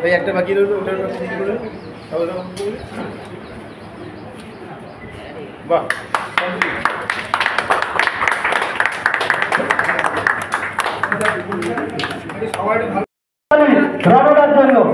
এই একটা বাকি রইল, ওটার বাহ রণদার জন্য বলো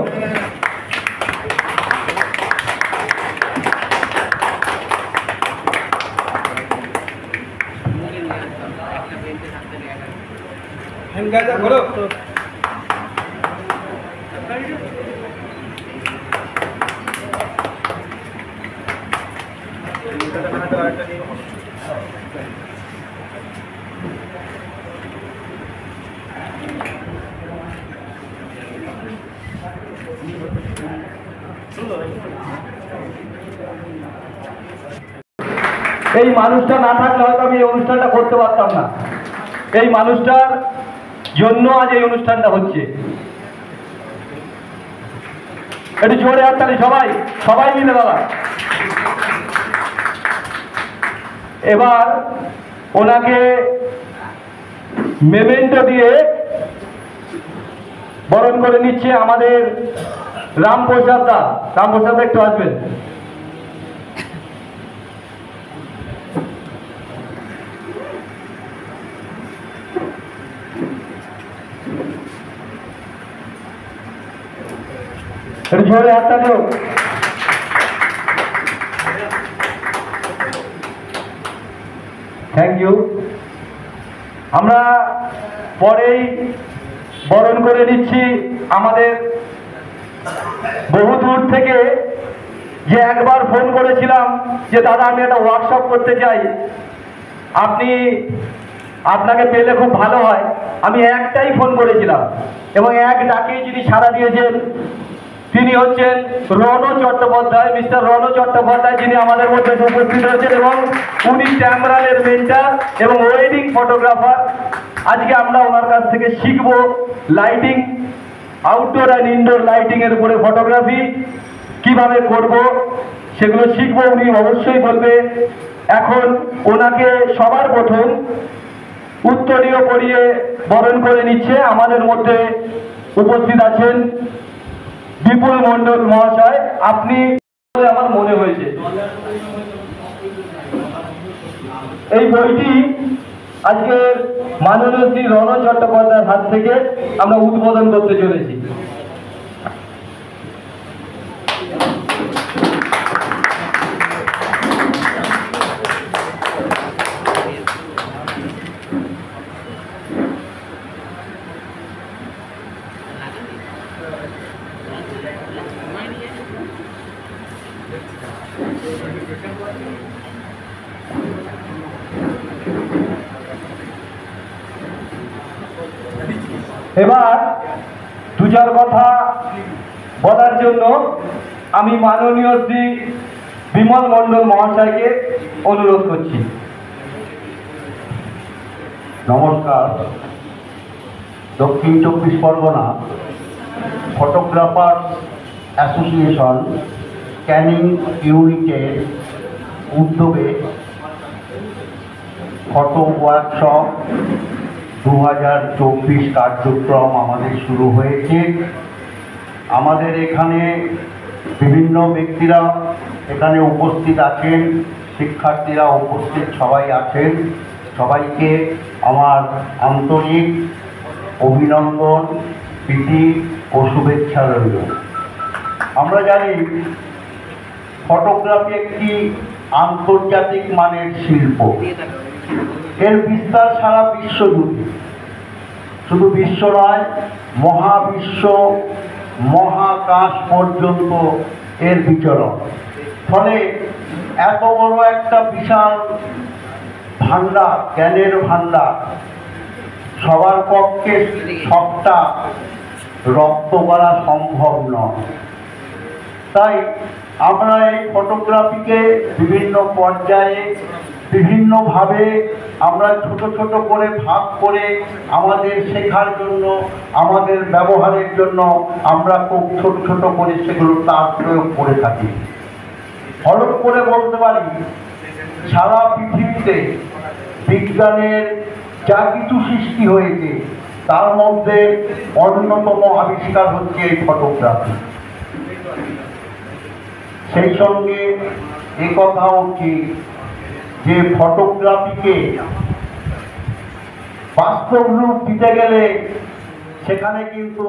এই মানুষটা না থাকলে হয়তো আমি এই অনুষ্ঠানটা করতে পারতাম না। এই মানুষটার জন্য আজ এই অনুষ্ঠানটা হচ্ছে। একটু জোরে হাততালি সবাই, সবাই মিলে দাদা। এবার ওনাকে মেমেন্টো দিয়ে বরণ করে নিচ্ছে আমাদের রামপ্রসাদ দা। রামপ্রসাদ দা একটু আসবেন। জোরে হাততালি হোক। Thank you. আমরা পরেই বরণ করে নিচ্ছি আমাদের বহু দূর থেকে যে একবার ফোন করেছিলাম যে দাদা আমি একটা ওয়ার্কশপ করতে চাই, আপনাকে পেলে খুব ভালো হয়। আমি একটাই ফোন করেছিলাম এবং এক ডাকেই যিনি সাড়া দিয়েছেন তিনি হচ্ছেন রণ চট্টোপাধ্যায়, মিস্টার রণ চট্টোপাধ্যায়, যিনি আমাদের মধ্যে উপস্থিত হয়েছেন এবং উনি ক্যামেরালের মেন্টার এবং ওয়েডিং ফটোগ্রাফার। আজকে আমরা ওনার কাছ থেকে শিখব lighting, outdoor and indoor lighting এর উপরে ফটোগ্রাফি কিভাবে করব সেগুলো শিখব। উনি অবশ্যই বলবে। এখন ওনাকে সবার প্রথম উত্তরীয় পরিয়ে বরণ করে নিচ্ছে আমাদের মধ্যে উপস্থিত আছেন বিপুল মণ্ডল মহাশয়। আপনি আমার মনে হয়েছে এই বইটি আজকে মাননীয় শ্রী রণ চট্টোপাধ্যায়ের হাত থেকে আমরা উদ্বোধন করতে চলেছি। এবার দু চার কথা বলার জন্য আমি মাননীয় শ্রী বিমল মণ্ডল মহাশয়কে অনুরোধ করছি। নমস্কার। দক্ষিণ চব্বিশ পরগনা ফটোগ্রাফার অ্যাসোসিয়েশন ক্যানিং ইউনিটের উদ্যোগে ফটো ওয়ার্কশপ 2024 কার্যক্রম আমাদের শুরু হয়েছে। আমাদের এখানে বিভিন্ন ব্যক্তিরা এখানে উপস্থিত আছেন, শিক্ষার্থীরা উপস্থিত সবাই আছেন। সবাইকে আমার আন্তরিক অভিনন্দন, প্রীতি ও শুভেচ্ছা রইল। আমরা জানি ফটোগ্রাফি একটি আন্তর্জাতিক মানের শিল্প। এর বিস্তার সারা বিশ্ব জুড়ে, শুধু বিশ্ব নয় মহাবিশ্ব মহাকাশ পর্যন্ত এর বিচরণ। ফলে এত বড় একটা বিশাল ভান্ডার, জ্ঞানের ভান্ডার, সবার পক্ষে সবটা রপ্ত করা সম্ভব নয়। তাই আমরা এই ফটোগ্রাফিকে বিভিন্ন পর্যায়ে বিভিন্নভাবে আমরা ছোট ছোট করে ভাগ করে আমাদের শেখার জন্য, আমাদের ব্যবহারের জন্য আমরা খুব ছোট ছোট করে সেগুলো তার প্রয়োগ করে থাকি। হলফ করে বলতে পারি সারা পৃথিবীতে বিজ্ঞানের যা কিছু সৃষ্টি হয়েছে তার মধ্যে অন্যতম আবিষ্কার হচ্ছে এই ফটোগ্রাফি। সেই সঙ্গে এ কথাও ঠিক যে ফটোগ্রাফিকে বাস্তব রূপ দিতে গেলে সেখানে কিন্তু